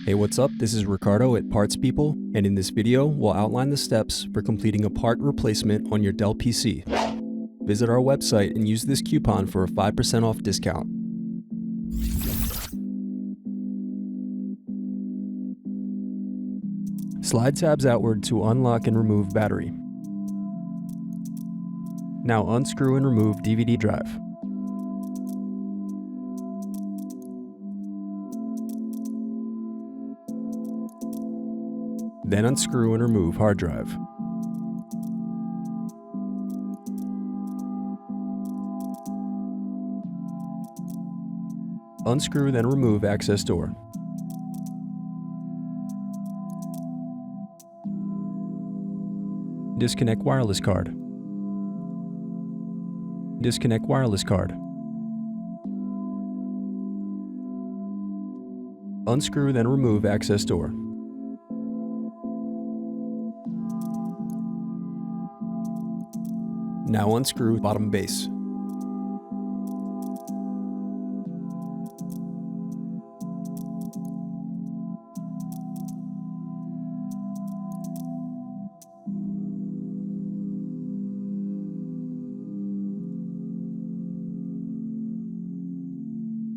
Hey, what's up? This is Ricardo at Parts People, and in this video, we'll outline the steps for completing a part replacement on your Dell PC. Visit our website and use this coupon for a 5% off discount. Slide tabs outward to unlock and remove battery. Now unscrew and remove DVD drive. Then unscrew and remove hard drive. Unscrew, then remove access door. Disconnect wireless card. Disconnect wireless card. Unscrew, then remove access door. Now unscrew bottom base.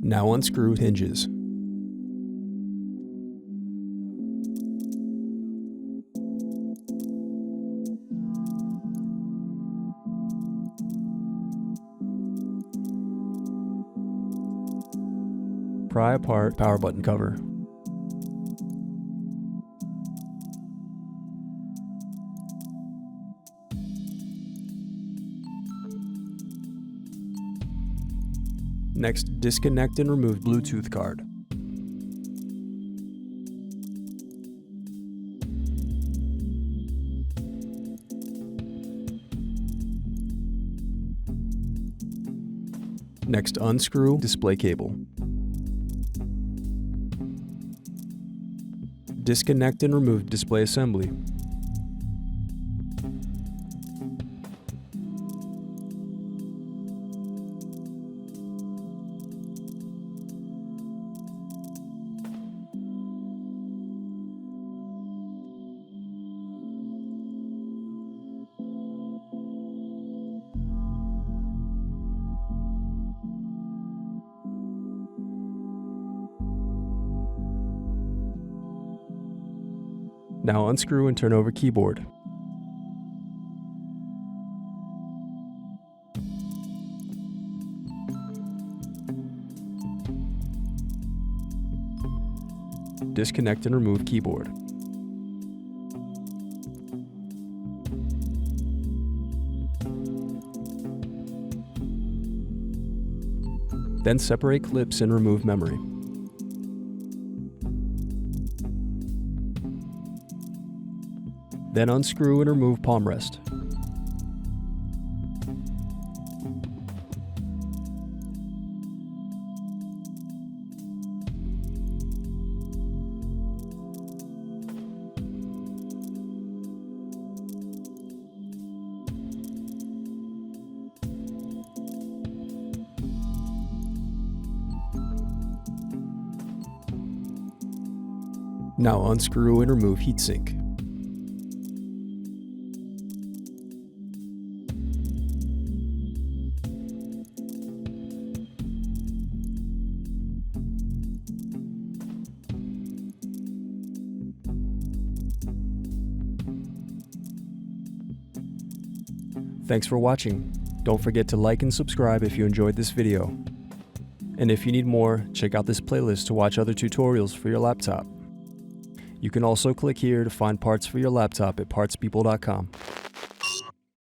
Now unscrew hinges. Pry apart power button cover. Next, disconnect and remove Bluetooth card. Next, unscrew display cable. Disconnect and remove display assembly. Now unscrew and turn over keyboard. Disconnect and remove keyboard. Then separate clips and remove memory. Then unscrew and remove palm rest. Now unscrew and remove heatsink. Thanks for watching. Don't forget to like and subscribe if you enjoyed this video. And if you need more, check out this playlist to watch other tutorials for your laptop. You can also click here to find parts for your laptop at partspeople.com.